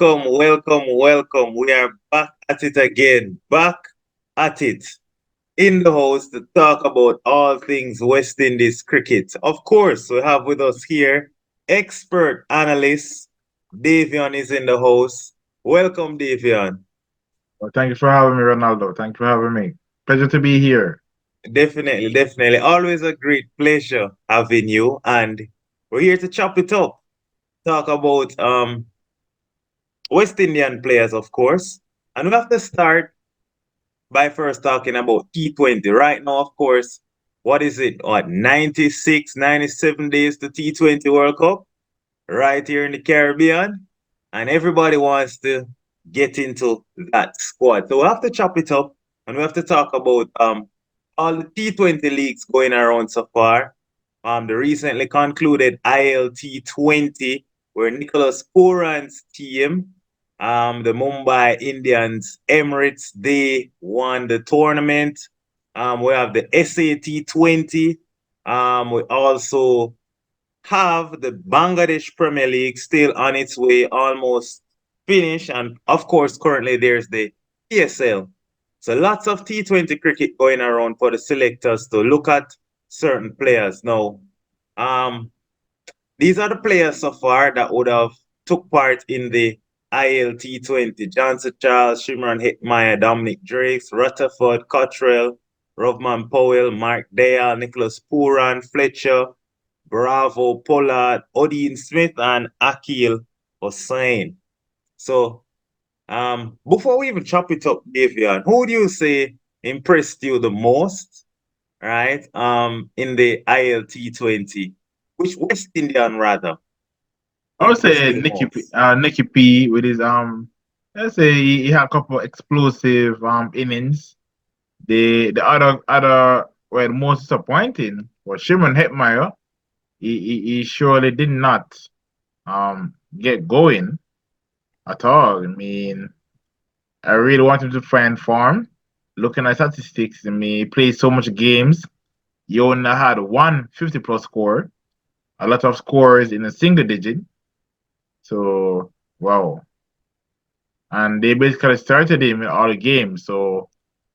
welcome. We are back at it again. Back at it in the house to talk about all things West Indies cricket. Of course, we have with us here expert analyst Davion is in the house. Welcome, Davion. Well, thank you for having me, Ronaldo. Thank you for having me. Pleasure to be here. Definitely. Always a great pleasure having you. And we're here to chop it up. Talk about West Indian players, of course. And we have to start by first talking about T20. Right now, of course, what is it? What, 96, 97 days to T20 World Cup right here in the Caribbean? And everybody wants to get into that squad. So we have to chop it up and we have to talk about all the T20 leagues going around so far. The recently concluded IL T20, where Nicholas Pooran's team, the Mumbai Indians, Emirates, they won the tournament. We have the SAT20. We also have the Bangladesh Premier League still on its way, almost finished. And of course, currently there's the PSL. So lots of T20 cricket going around for the selectors to look at certain players. Now, um, these are the players so far that would have took part in the IL T20. Johnson Charles, Shimron Hetmeyer, Dominic Drakes, Rutherford, Cottrell, Rovman Powell, Mark Dale, Nicholas Pooran, Fletcher, Bravo, Pollard, Odin Smith, and Akil Hossain. So, before we even chop it up, Davian, who do you say impressed you the most, right? In the ILT20, which West Indian rather I would impressed say you the most? Nicky P with his let's say he had a couple of explosive innings. The other well most disappointing was Shimon Hetmeyer. He surely did not get going at all. I mean, I really want him to find form. Looking at statistics, I mean, he played so much games. He only had one 50 plus score, a lot of scores in a single digit. So, wow. And they basically started him in all the games. So,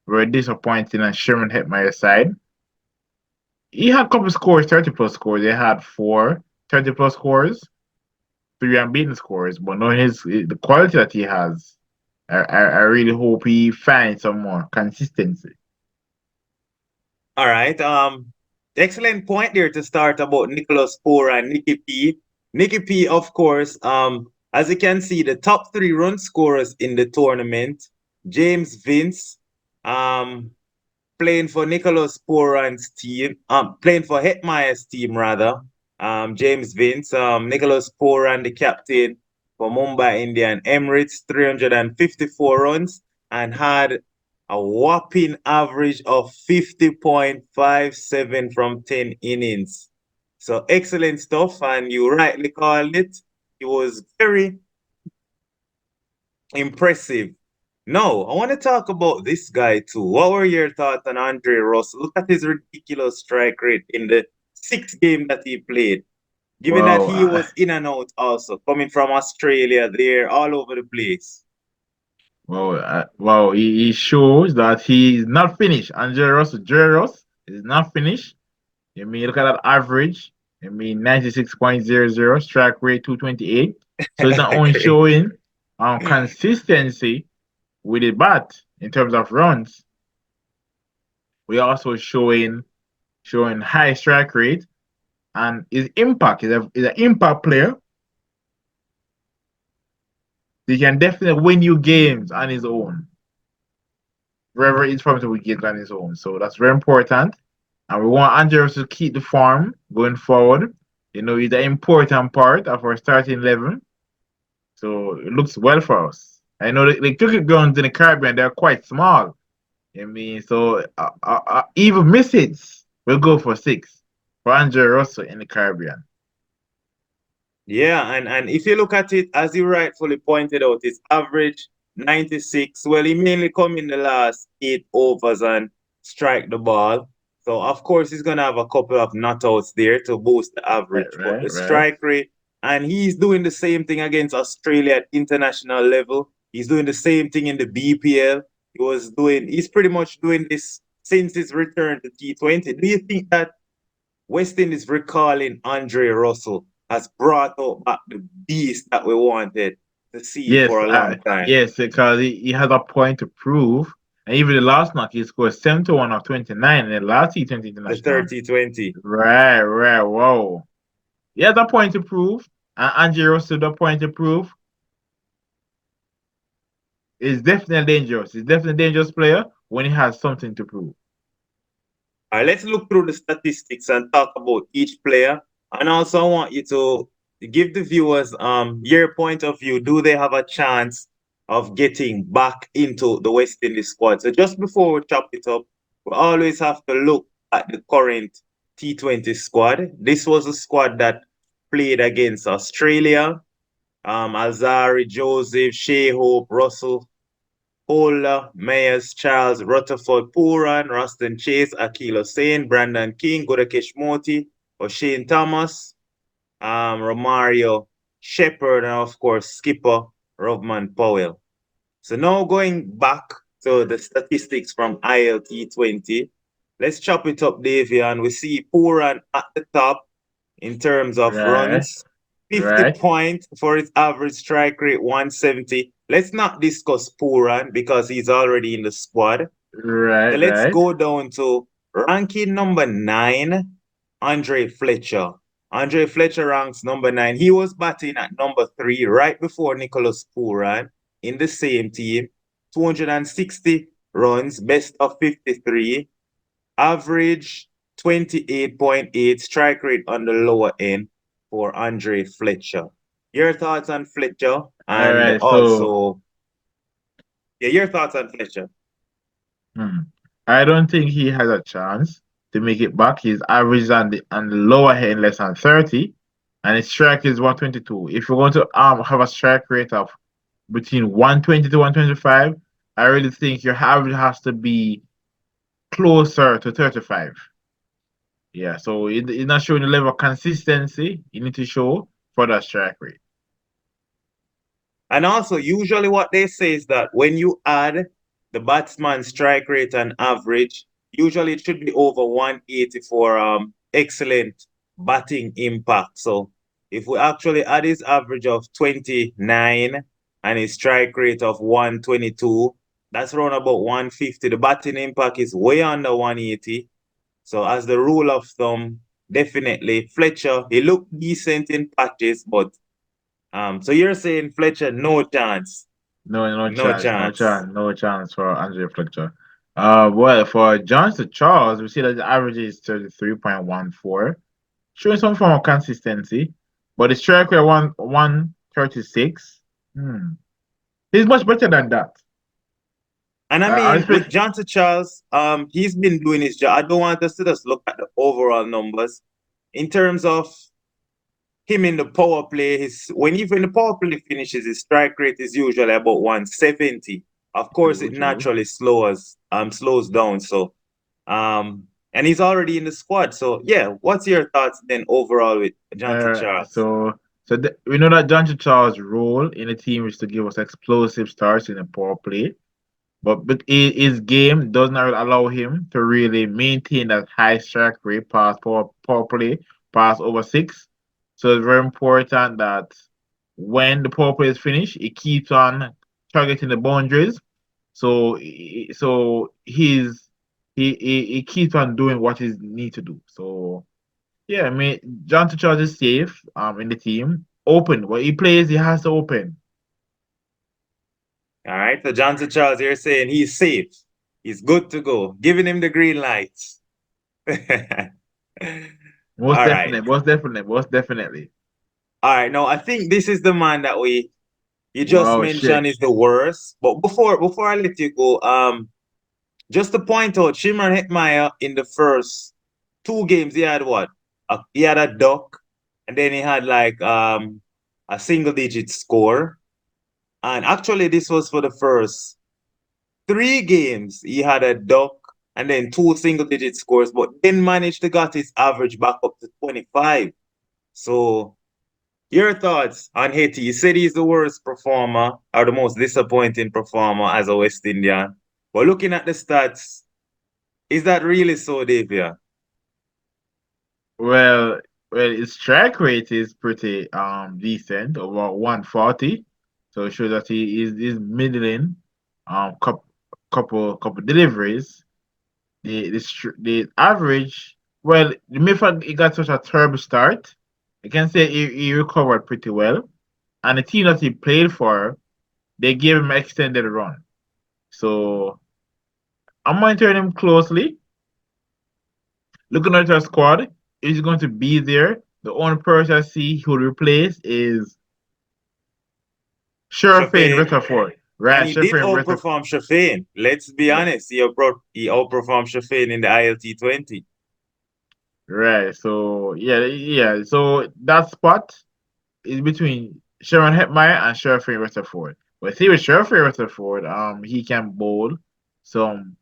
very disappointing. And Sherman hit my side. He had a couple scores, 30 plus scores. They had four 30 plus scores, three unbeaten scores. But knowing the quality that he has, I really hope he finds some more consistency. All right. Excellent point there to start about Nicholas Poor and Nicky P. Nicky P, of course, as you can see, the top three run scorers in the tournament, James Vince, um, playing for Nicholas Pooran's team, playing for Hetmeyer's team rather. James Vince, Nicholas Pooran, the captain for Mumbai Indian Emirates, 354 runs and had a whopping average of 50.57 from 10 innings. So excellent stuff, and you rightly called it. It was very impressive. No, I want to talk about this guy too. What were your thoughts on Andre Russell? Look at his ridiculous strike rate in the sixth game that he played. Given that Wow. he was in and out also, coming from Australia there, all over the place. He shows that he is not finished. And Jerry Ross is not finished. I mean, look at that average. I mean, 96.00, strike rate 228. So it's not only Great. showing consistency with the bat in terms of runs, we also showing high strike rate and his impact is an impact player. He can definitely win you games on his own. Wherever he's from to win games on his own. So that's very important. And we want Andrews to keep the form going forward. You know, he's an important part of our starting 11. So it looks well for us. I know the cricket grounds in the Caribbean, they're quite small. I mean, so even misses will go for six for Andre Russell in the Caribbean. Yeah, and if you look at it, as you rightfully pointed out, his average 96. Well, he mainly come in the last 8 overs and strike the ball. So of course he's gonna have a couple of not outs there to boost the Right, average. But right, the right. strike rate And he's doing the same thing against Australia at international level. He's doing the same thing in the BPL. He's pretty much doing this since his return to T20. Do you think that West Indies recalling Andre Russell has brought out back the beast that we wanted to see Yes, for a long time? yes, because he has a point to prove. And even the last knock, he scored 71 of 29 in the last T20 The international. 30-20. Right, right, whoa. He has a point to prove. And Angelo still the point to prove. He's definitely dangerous. He's definitely a dangerous player when he has something to prove. All right, let's look through the statistics and talk about each player. And also, I want you to give the viewers your point of view. Do they have a chance of getting back into the West Indies squad? So just before we chop it up, we always have to look at the current T20 squad. This was a squad that played against Australia. Alzari, Joseph, Shea Hope, Russell, Ola, Mayers, Charles, Rutherford, Puran, Rustin Chase, Akil Hussain, Brandon King, Godakesh Moti, O'Shane Thomas, Romario Shepard, and of course, skipper Robman Powell. So now going back to the statistics from IL T20, let's chop it up, Davy, and we see Puran at the top in terms of Right, runs. 50 right, points for his average strike rate, 170. Let's not discuss Puran because he's already in the squad. right, So let's right, go down to ranking number 9, Andre Fletcher. Andre Fletcher ranks number 9. He was batting at number 3 right before Nicholas Puran in the same team. 260 runs, best of 53. Average 28.8, strike rate on the lower end for Andre Fletcher. Your thoughts on Fletcher all and right. So, also, yeah, your thoughts on Fletcher. hmm, I don't think he has a chance to make it back. His average on the lower end less than 30, and his strike is 122. If you're going to have a strike rate of between 120 to 125, I really think your average has to be closer to 35. Yeah, so it's not showing the level of consistency you need to show for that strike rate. And also, usually what they say is that when you add the batsman strike rate and average, usually it should be over 180 for excellent batting impact. So if we actually add his average of 29 and his strike rate of 122, that's around about 150. The batting impact is way under 180. So as the rule of thumb, definitely Fletcher, he looked decent in patches, but so you're saying Fletcher, no chance. No, no No chance, no chance. chance, no chance for Andre Fletcher. Well, for Johnson Charles, we see that the average is 33.14, showing some form of consistency, but the strike rate 136. Hmm. He's much better than that. And I I mean, with expect Johnson Charles, he's been doing his job. I don't want us to just look at the overall numbers. In terms of him in the power play, when the power play finishes, his strike rate is usually about 170. Of course, true, it true. naturally slows down. So and he's already in the squad. So yeah, what's your thoughts then overall with Johnson Charles? We know that Johnson Charles' role in the team is to give us explosive starts in the power play. But his game does not allow him to really maintain that high strike rate past power play, past over six. So it's very important that when the power play is finished, he keeps on targeting the boundaries. So he keeps on doing what he need to do. So yeah, I mean John Charles is safe in the team. Open. When he plays, he has to open. All right. So Johnson Charles, you're saying he's safe. He's good to go. Giving him the green lights. All Most right. definitely, most definitely, most definitely. All right. Now I think this is the man that we you just Wow, shit. mentioned is the worst. But before I let you go, just to point out, Shimron Hetmeyer in the first 2 games, he had what? He had a duck, and then he had like a single digit score. And actually, this was for the first 3 games. He had a duck and then 2 single digit scores, but then managed to got his average back up to 25. So Your thoughts on Haiti? You said he's the worst performer or the most disappointing performer as a West Indian. But looking at the stats, is that really so, Davia? Well, his strike rate is pretty decent, over 140. So it shows that he is middling couple couple deliveries. The average, well, the mere fact he got such a terrible start, I can say he recovered pretty well. And the team that he played for, they gave him an extended run. So I'm monitoring him closely, looking at our squad. He's going to be there. The only person I see he will replace is Sherfane Shafane, Rutherford. and Right, he did Sherfane Rutherford. outperform Shafane. Let's be honest, he outperformed Shafane in the IL T20. Right. So yeah. So that spot is between Sharon Hetmeyer and Sherfane Rutherford. But see with Sherfane Rutherford, he can bowl some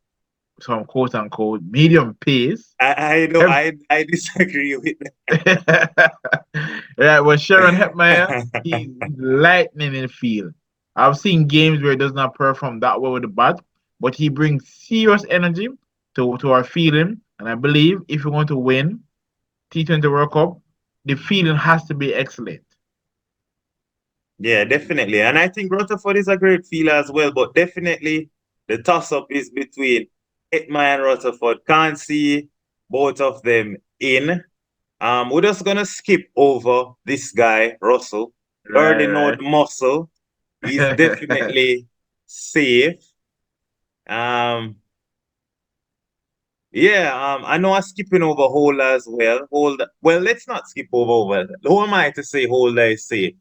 quote unquote medium pace. I know I disagree with Yeah, well, Sharon Hetmeyer, that. he's lightning in the field. I've seen games where he does not perform that well with the bat, but he brings serious energy to our fielding. And I believe if we want to win T20 World Cup, the fielding has to be excellent. Yeah, definitely. And I think Rutherford is a great fielder as well, but definitely the toss-up is between Hitman and Rutherford. Can't see both of them in. We're just gonna skip over this guy, Russell. You already know Right, the muscle. He's right. definitely safe. Um, yeah, I know I'm skipping over Holder as well. Holder, well, let's not skip over Holder. Who am I to say Holder is safe?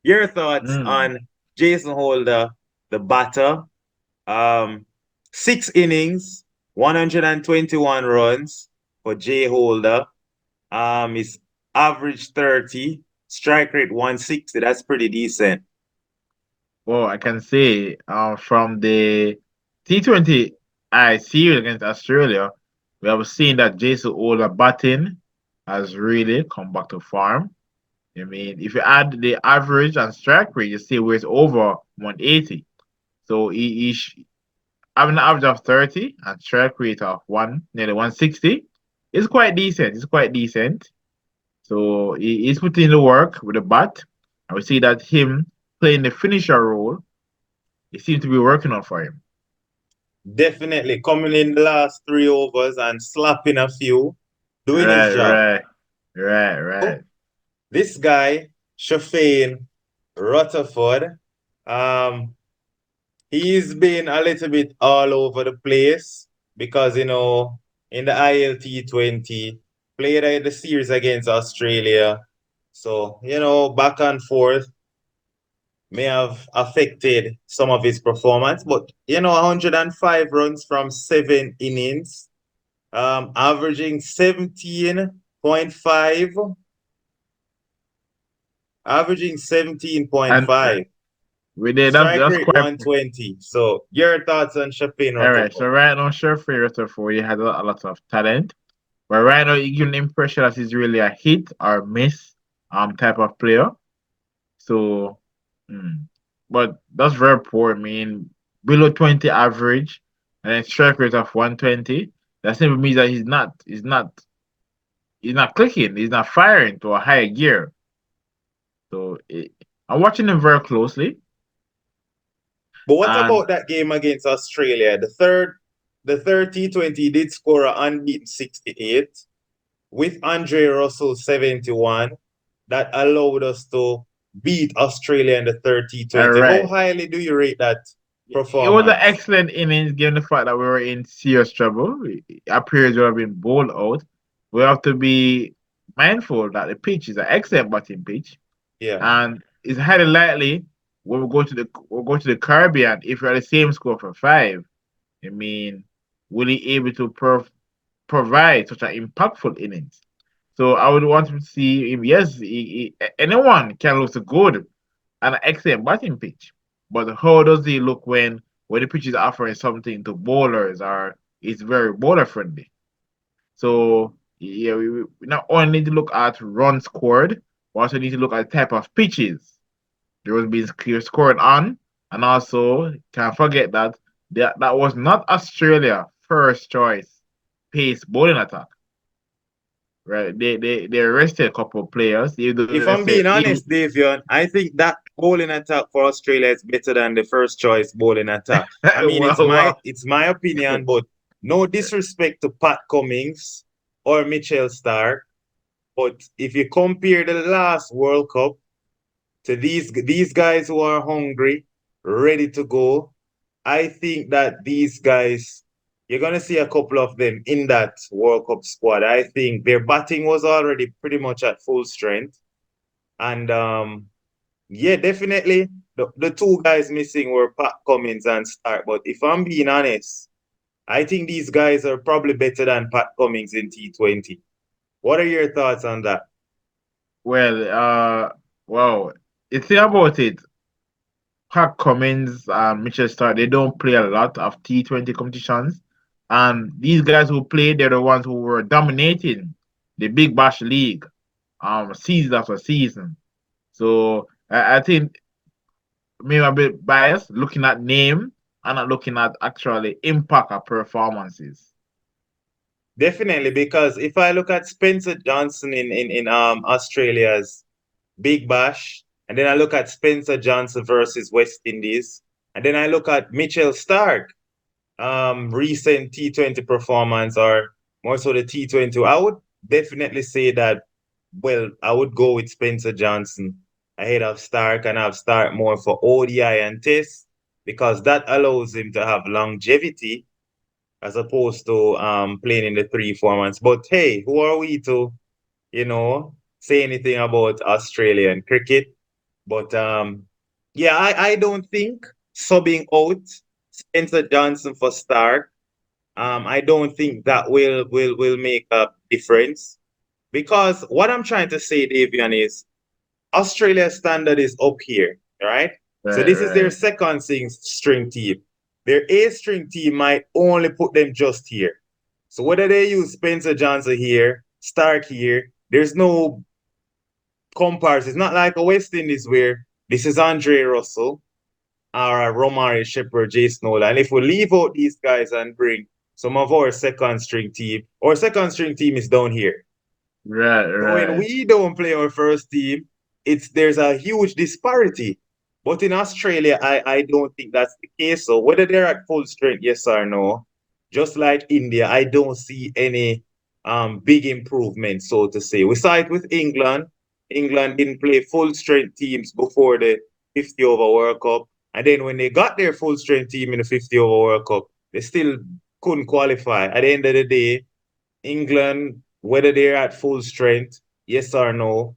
Your thoughts Mm. on Jason Holder, the batter? Um, 6 innings, 121 runs for Jay Holder. His average 30, strike rate 160. That's pretty decent. Well, I can say from the T20 I series against Australia, we have seen that Jason Ola batting has really come back to form. I mean, if you add the average and strike rate, you see where it's over 180. So he having an average of 30 and strike rate of nearly 160. It's quite decent. It's quite decent. So he's putting in the work with the bat. And we see that him playing the finisher role, it seems to be working out for him. Definitely coming in the last 3 overs and slapping a few, doing his Right, job. right, right, Oh, right. this guy, Shafane Rutherford, um, he's been a little bit all over the place because, in the IL T20, played the series against Australia. So, back and forth may have affected some of his performance, but, 105 runs from 7 innings, averaging And 17.5. we did Strike that's rate quite 120. So your thoughts on Shafin all right. Rutherford? So right now, sure, for you had a lot of talent, but right now you give an impression that he's really a hit or miss type of player. So, mm, but that's very poor. I mean, below 20 average and then strike rate of 120. That simply means that he's not clicking. He's not firing to a higher gear. So I'm watching him very closely, But what and about that game against Australia? The third T20 did score an unbeaten 68 with Andre Russell 71. That allowed us to beat Australia in the third all T20. How right. highly do you rate that It was an performance? excellent innings given the fact that we were in serious trouble. Our players were being bowled out. We have to be mindful that the pitch is an excellent batting pitch, Yeah. and it's highly likely when we'll go to the Caribbean if we're at the same score for five. I mean, will he able to provide such an impactful innings? So I would want to see him. Yes, anyone can look so good and an excellent batting pitch. But how does he look when the pitch is offering something to bowlers or it's very bowler friendly? So yeah, we not only need to look at runs scored, We also need to look at the type of pitches there was being clear scoring on, and also can't forget that that was not Australia first choice pace bowling attack, right? They arrested a couple of players. If They I'm said being honest, Davion, I think that bowling attack for Australia is better than the first choice bowling attack. I mean, wow, wow. it's my opinion, but no disrespect to Pat Cummins or Mitchell Stark. But if you compare the last World Cup to these guys who are hungry, ready to go, I think that these guys, you're gonna see a couple of them in that World Cup squad. I think their batting was already pretty much at full strength. And yeah, definitely the two guys missing were Pat Cummins and Stark. But if I'm being honest, I think these guys are probably better than Pat Cummins in T20. What are your thoughts on that? Well, wow. The thing about it, Pat Cummins and Mitchell Stark, they don't play a lot of T20 competitions. And these guys who play, they're the ones who were dominating the Big Bash League season after season. So I think maybe a bit biased looking at name and not looking at actually impact of performances. Definitely, because if I look at Spencer Johnson in Australia's Big Bash, and then I look at Spencer Johnson versus West Indies, and then I look at Mitchell Stark, recent T20 performance, or more so the T20, I would definitely say that, well, I would go with Spencer Johnson ahead of Stark and have Stark more for ODI and Test because that allows him to have longevity as opposed to playing in the 3 4 months. But hey, who are we to, say anything about Australian cricket? But yeah, I don't think subbing out Spencer Johnson for Stark, I don't think that will make a difference. Because what I'm trying to say, Davian, is Australia's standard is up here, right? So Right, this is their right. second string team. Their A string team might only put them just here. So whether they use Spencer Johnson here, Stark here, there's no comparison. It's not like a West Indies where this is Andre Russell or a Romari Shepherd, Jay Snowland. And if we leave out these guys and bring some of our second string team is down here. Right, So when right. we don't play our first team, there's a huge disparity. But in Australia, I don't think that's the case. So whether they're at full strength, yes or no, just like India, I don't see any big improvement, so to say. We saw it with England. England didn't play full strength teams before the 50 over World Cup. And then when they got their full strength team in the 50 over World Cup, they still couldn't qualify. At the end of the day, England, whether they're at full strength, yes or no,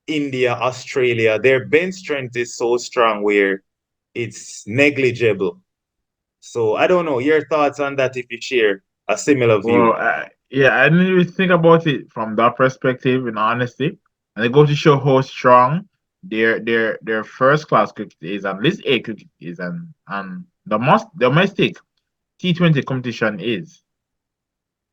India, Australia, their bench strength is so strong where it's negligible. So I don't know your thoughts on that if you share a similar Well, view. yeah, I didn't really think about it from that perspective, in honesty. And it goes to show how strong their first class cricket is, and this A cricket is, and the most domestic T20 competition is.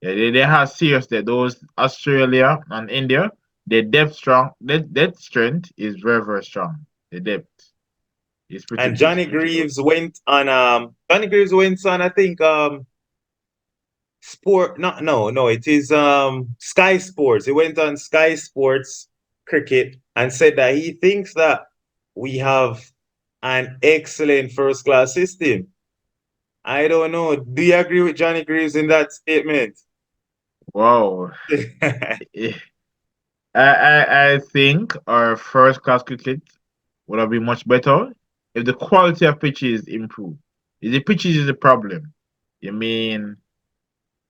Yeah, they have serious that those Australia and India, their depth strong, their depth strength is very, very strong. The depth And is pretty good. Johnny Greaves went on I think sport not no no it is Sky Sports. He went on Sky Sports cricket and said that he thinks that we have an excellent first class system. I don't know. Do you agree with Johnny Greaves in that statement? Wow. Eh, I think our first class cricket would have been much better if the quality of pitches improved. If the pitches is a problem, you mean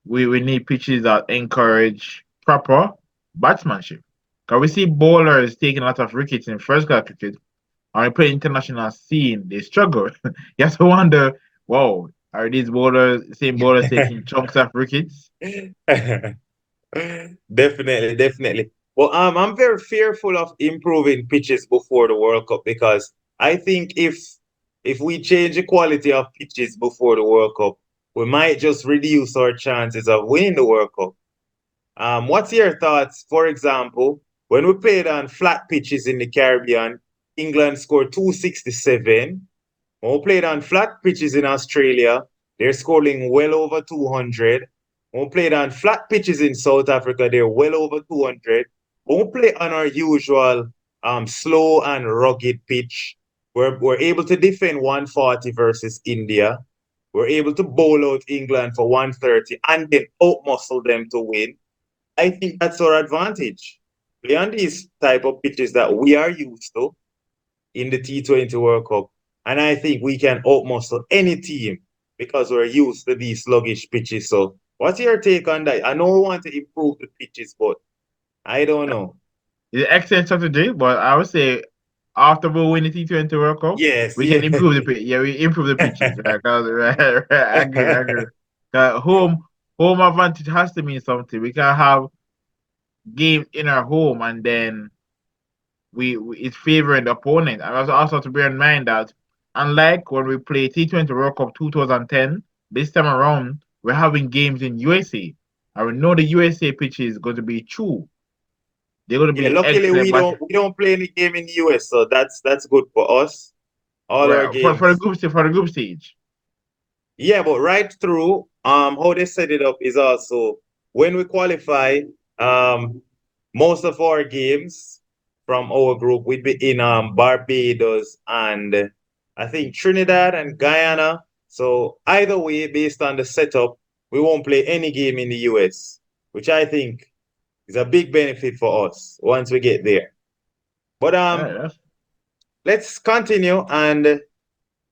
we need pitches that encourage proper batsmanship. Because we see bowlers taking a lot of wickets in first class cricket, and we play international scene, they struggle. You have to wonder, wow, are these same bowlers taking chunks of wickets? Definitely, definitely. Well, I'm very fearful of improving pitches before the World Cup because I think if we change the quality of pitches before the World Cup, we might just reduce our chances of winning the World Cup. What's your thoughts? For example, When we played on flat pitches in the Caribbean, England scored 267. When we played on flat pitches in Australia, they're scoring well over 200. When we played on flat pitches in South Africa, they're well over 200. When we play on our usual slow and rugged pitch, we're able to defend 140 versus India. We're able to bowl out England for 130 and then outmuscle them to win. I think that's our advantage. Play on these type of pitches that we are used to in the T20 World Cup. And I think we can outmuscle any team because we're used to these sluggish pitches. So what's your take on that? I know we want to improve the pitches, but I don't know. It's an excellent strategy, but I would say after we win the T20 World Cup, Yes, we can yes. improve the pitch. Yeah, we improve the pitches. Right, right, right. I agree, I agree. Home advantage has to mean something. We can have games in our home and then we it's favoring the opponent. And also to bear in mind that unlike when we play T20 World Cup 2010, this time around we're having games in USA. And we know the USA pitch is going to be true. They're going to Yeah, be luckily excellent, but we don't play any game in the US, so that's good for us. All our right, for the games. group stage, for the group stage. Yeah, but right through, how they set it up is also when we qualify, um, most of our games from our group would be in Barbados and I think Trinidad and Guyana. So either way, based on the setup, we won't play any game in the US, which I think is a big benefit for us once we get there. But Right, that's let's continue and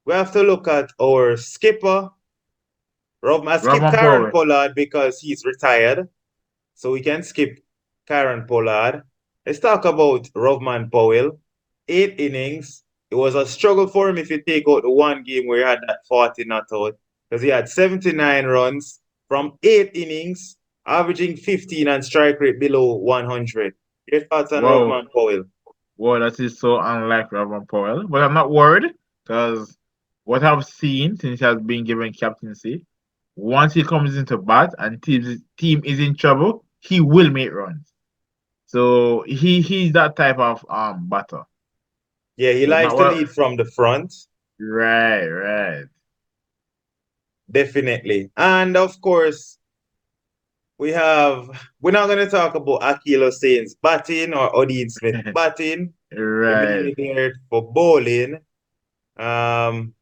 we have to look at our skipper. Rob, I skip Robin Karen Powell. Pollard because he's retired, so we can skip Karen Pollard. Let's talk about Rovman Powell. 8 innings. It was a struggle for him if you take out the one game where he had that 40 not out, because he had 79 runs from 8 innings, averaging 15 and strike rate below 100. Your thoughts on Whoa, Rovman Powell? whoa, that is so unlike Robin Powell. But I'm not worried because what I've seen since he has been given captaincy, once he comes into bat and team is in trouble, he will make runs. So he's that type of batter. Yeah, he So likes not to what lead from the front, right, right. definitely. And of course, we're not going to talk about Akil Hussein's batting or Odin Smith batting. We're Right. mainly here for bowling. Um,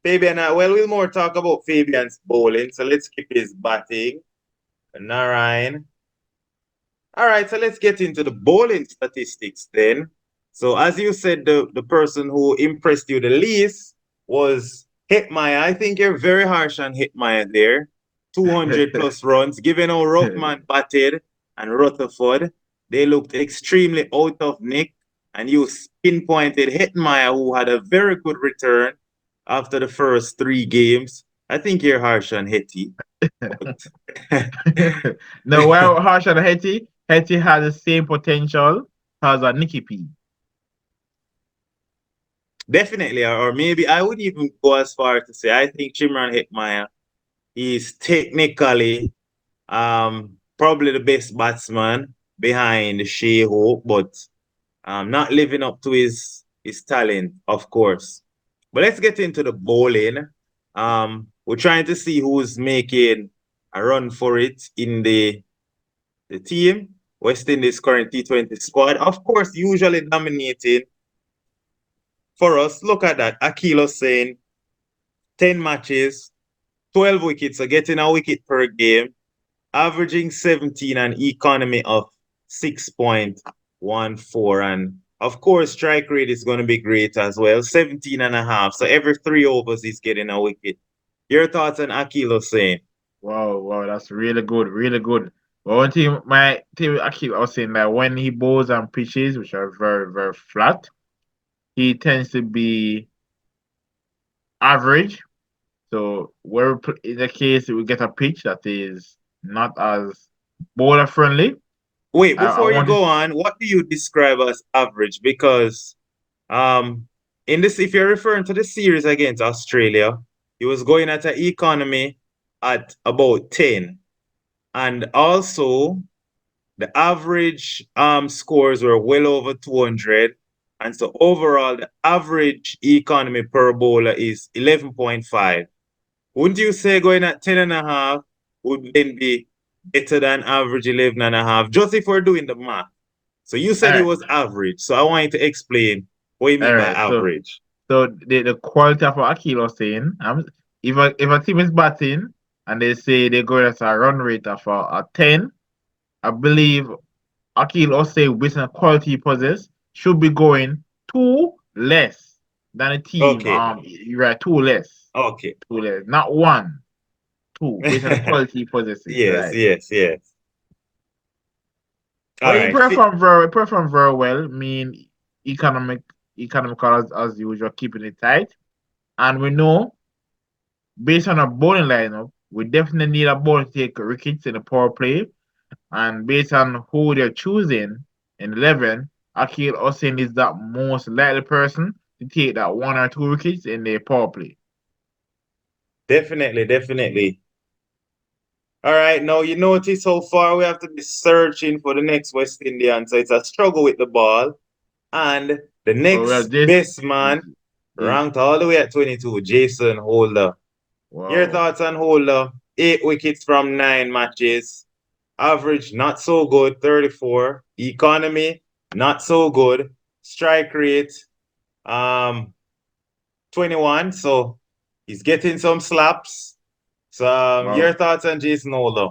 Fabian, well, we'll more talk about Fabian's bowling. So let's keep his batting. Narayan. All right, so let's get into the bowling statistics then. So as you said, the person who impressed you the least was Hitmaya. I think you're very harsh on Hitmaya there. 200 plus runs, given how Ruffman batted and Rutherford, they looked extremely out of nick. And you pinpointed Hitmaya, who had a very good return after the first 3 games. I think you're harsh on Hetty, but No, while harsh on Hetty, Hetty has the same potential as a Nikki P. definitely, or maybe I would even go as far to say I think Shimron Hetmyer is technically probably the best batsman behind Shea Hope, but not living up to his talent, of course. But let's get into the bowling. We're trying to see who's making a run for it in the team. West Indies current T20 squad. Of course, usually dominating for us. Look at that. Akil saying 10 matches, 12 wickets, so getting a wicket per game, averaging 17 and economy of 6.14. And of course, strike rate is going to be great as well, 17 and a half. So every 3 overs, he's getting a wicket. Your thoughts on Akil saying? Wow, wow, that's really good, really good. But one thing, my thing, actually, I was saying that when he bowls on pitches which are very, very flat, he tends to be average. So where in the case we get a pitch that is not as bowler friendly, Wait, I before you want go to. on, what do you describe as average? Because um, in this, if you're referring to the series against Australia, he was going at an economy at about 10. And also the average scores were well over 200. And so overall, the average economy per bowler is 11.5. Wouldn't you say going at 10 and a half would then be better than average 11 and a half? Just if we're doing the math. So you All said it right, was average. So I want you to explain what you all mean by right. average. So the quality of what Akil was saying, if a team is batting and they say they go at a run rate of a 10, I believe Akil also based on the quality he possesses should be going two less than a team. Okay. You're right, two less, Okay. two less, not one, two based on the quality he possesses. Yes, Right. yes, yes. All But right. he performed very well. I mean, economic, economical as usual, keeping it tight. And we know, based on our bowling lineup, we definitely need a bowler to take wickets in the power play. And based on who they're choosing in 11, Akil Hussain is that most likely person to take that one or two wickets in the power play. Definitely, definitely. All right. Now you notice how far we have to be searching for the next West Indian. So it's a struggle with the ball. And the Oh, well, next this best man is ranked all the way at 22, Jason Holder. Your wow. thoughts on Holder? 8 wickets from 9 matches. Average not so good, 34. Economy not so good. Strike rate, um, 21. So he's getting some slaps. So your Wow. thoughts on Jason Holder?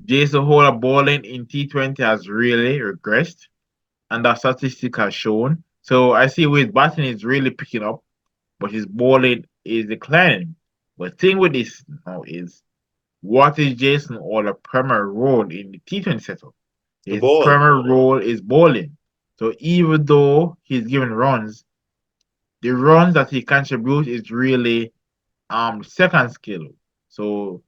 Jason Holder bowling in T20 has really regressed, and that statistic has shown. So I see where his batting is really picking up, but his bowling is declining. But thing with this now is, what is Jason Holder's primary role in the T20 setup? To His bowl. primary role is bowling. So even though he's given runs, the runs that he contributes is really second skill. So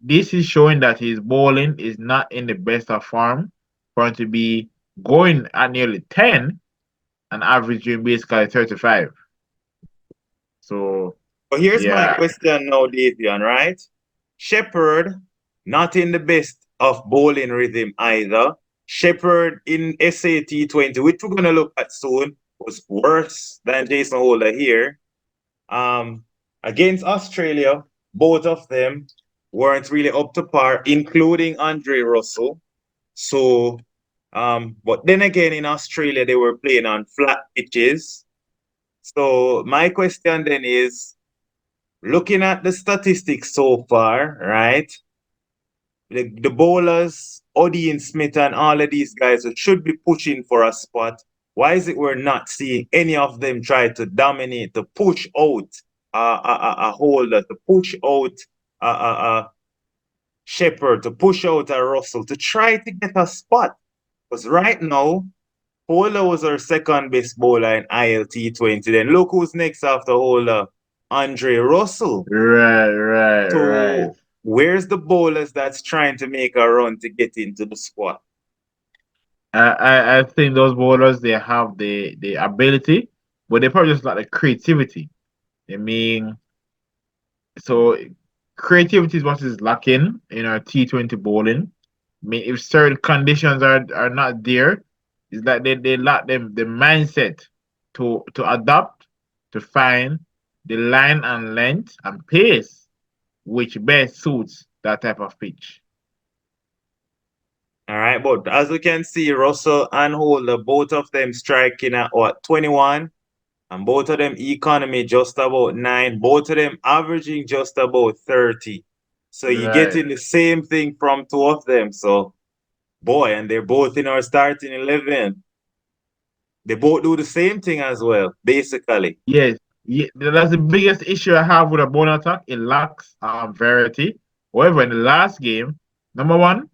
this is showing that his bowling is not in the best of form for him to be going at nearly 10 and averaging basically 35. So But here's my yeah, question now, Davian, right? Shepherd, not in the best of bowling rhythm either. Shepherd in SAT 20, which we're going to look at soon, was worse than Jason Holder here. Um, Against Australia, both of them weren't really up to par, including Andre Russell. So, but then again, in Australia, they were playing on flat pitches. So, my question then is, looking at the statistics so far, right? The bowlers, Odie Smith and all of these guys that should be pushing for a spot. Why is it we're not seeing any of them try to dominate, to push out a holder, to push out a Shepherd, to push out a Russell, to try to get a spot? Because right now, Holder was our second best bowler in IL T20. Then look who's next after Holder, Andre Russell. right. So where's the bowlers that's trying to make a run to get into the squad? I think those bowlers they have the ability, but they probably just lack the creativity. I mean, so creativity is what is lacking in our T20 bowling. I mean, if certain conditions are not there, it's like they lack them the mindset to adapt to find the line and length and pace which best suits that type of pitch. All right, but as we can see, Russell and Holder, both of them striking at what 21, and both of them economy just about 9, both of them averaging just about 30. So you're Right. getting the same thing from two of them. So boy, and they're both in our starting 11. They both do the same thing as well, basically. Yes. Yeah, that's the biggest issue I have with a bowling attack. It lacks variety. However, in the last game, number one,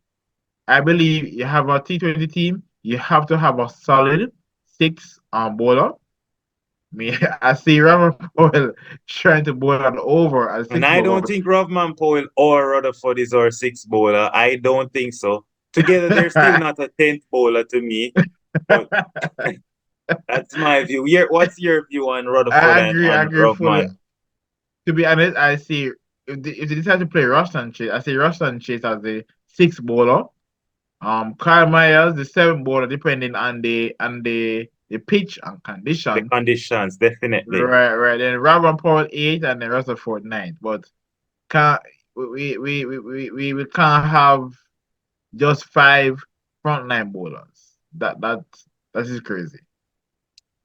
I believe you have a T20 team, you have to have a solid six bowler. I mean, I see Robert Powell trying to bowl an over a And six I ball, don't think Rovman Powell or Rutherford is our sixth bowler. I don't think so. Together, they're still but not a 10th bowler to me. But that's my view. What's your view on Rutherford I and, agree. I and agree fully. Rovman? To be honest, I see. if they decide to play Rushton Chase, I say Rushton Chase as the sixth bowler. Kyle Myers, the seventh bowler, depending on the pitch and The condition. conditions, definitely. Right, right. Then Robin Paul eight and then Rutherford ninth. But can't we can't have just five frontline bowlers. That is crazy.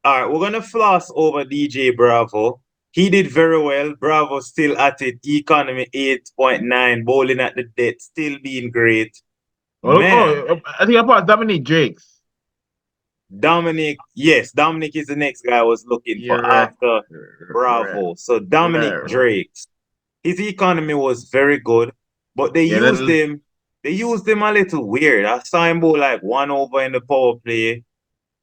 All right, we're gonna floss over DJ Bravo. He did very well. Bravo still at it. Economy 8.9, bowling at the death, still being great. Man, I think about Dominic Jakes. Dominic, yes, Dominic is the next guy I was looking for You're right. after Right. Bravo. So Dominic Right. Drakes, his economy was very good, but Yeah, they used him a little weird. I saw him bowl like 1 over in the power play,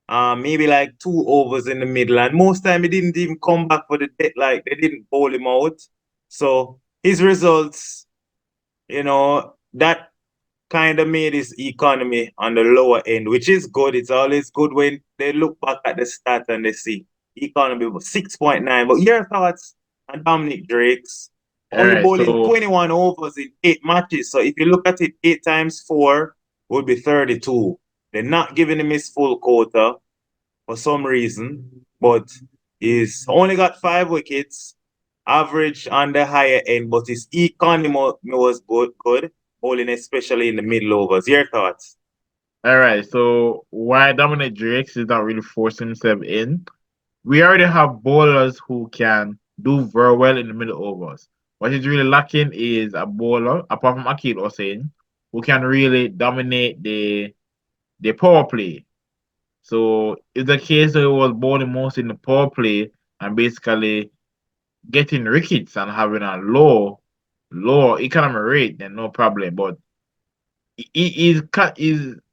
maybe like 2 overs in the middle, and most time he didn't even come back for the death. Like they didn't bowl him out. So his results, that kind of made his economy on the lower end, which is good. It's always good when they look back at the stat and they see economy was 6.9. But your thoughts on Dominic Drake's all only right. bowling So 21 overs in 8 matches. So if you look at it, 8 times 4 would be 32. They're not giving him his full quota for some reason, but he's only got 5 wickets, average on the higher end, but his economy was good, bowling especially in the middle overs. Your thoughts? all right. So why Dominic Jakes is not really forcing himself in? We already have bowlers who can do very well in the middle overs. What is really lacking is a bowler, apart from Akil Hussain, who can really dominate the power play. So it's the case that he was bowling most in the power play and basically getting wickets and having a low economy rate, then no problem. But he is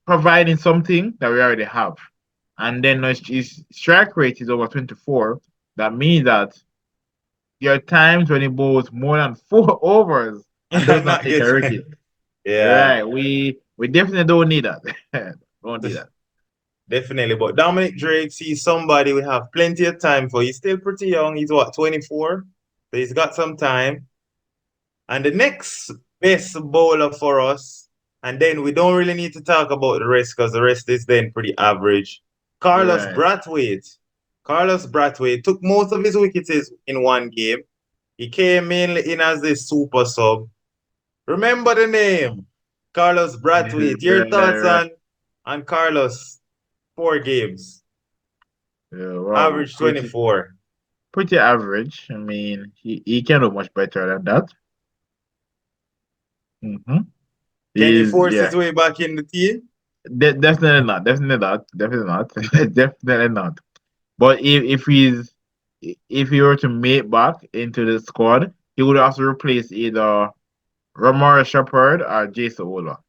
providing something that we already have. And then his strike rate is over 24. That means that there are times when he bowls more than 4 overs and does not Not take a get wicket. yeah, Right. We definitely don't need that. Don't need that. definitely. But Dominic Drake, he's somebody we have plenty of time for. He's still pretty young. He's what, 24? So he's got some time. And the next best bowler for us, and then we don't really need to talk about the rest because the rest is then pretty average. Carlos Right. Brathwaite. Carlos Brathwaite took most of his wickets in one game. He came mainly in as the super sub. Remember the name, Carlos Brathwaite. Your Right, thoughts right. on Carlos? 4 games, Yeah, well, average 24. pretty average. I mean, he can do much better than that. Mm-hmm. Can he force Yeah, his way back in the team? definitely not. Definitely not. Definitely not. Definitely not. But if he were to make back into the squad, he would have to replace either Ramara Shepard or Jason Ola.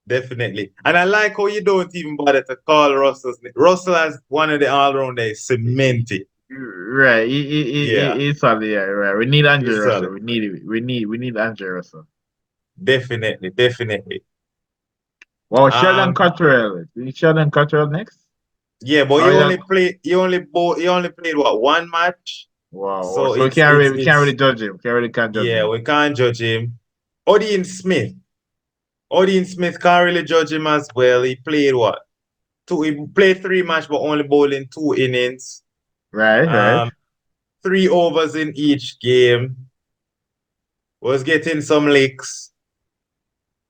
Definitely. And I like how you don't even bother to call Russell's name. Russell as one of the all-rounders cemented. Right. Yeah, It's solid, yeah, right. We need Andre he's Russell. solid. We need Andre Russell. Definitely, definitely. Well, Sheldon Um, Cottrell. Is Sheldon Cottrell next? yeah, but Or is that he only played what, 1 match? wow. So So we can't really judge him. Can't judge yeah, him. we can't judge him. Odin Smith. Odin Smith can't really judge him as well. He played what? He played 3 match, but only bowled in 2 innings. Right, right. Um, 3 overs in each game. Was getting some licks.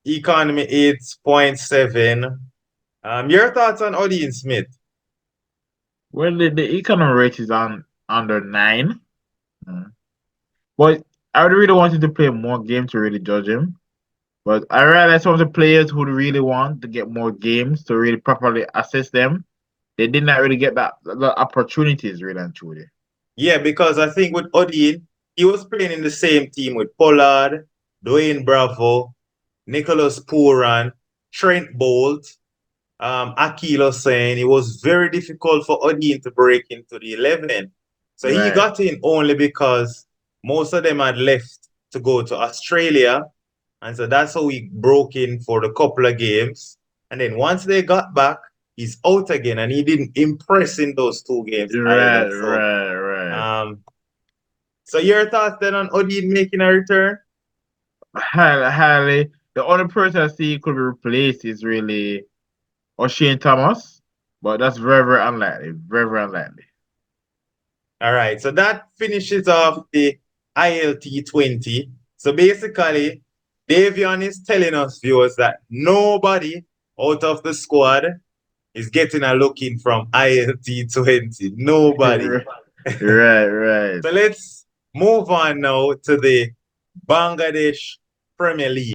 Economy 8.7. Your thoughts on Odin Smith? Well, the economy rate is on under 9. Mm. But I would really wanted to play more games to really judge him. But I realized some of the players who really want to get more games to really properly assess them, they did not really get that the opportunities really and truly. Yeah, because I think with Odin, he was playing in the same team with Pollard, Dwayne Bravo, Nicholas Pooran, Trent Bolt, Akil saying it was very difficult for Odin to break into the 11. So he Right. got in only because most of them had left to go to Australia. And so that's how he broke in for the couple of games. And then once they got back, he's out again. And he didn't impress in those 2 games Right, either. So right, right. um, so your thoughts then on Odin making a return? highly. The only person I see could be replaced is really O'Shane Thomas, but that's very, very unlikely. Very, very unlikely. All right, so that finishes off the IL T20. So basically, Davion is telling us, viewers, that nobody out of the squad is getting a look in from IL T20. Nobody. Right, right. So let's move on now to the Bangladesh Premier League.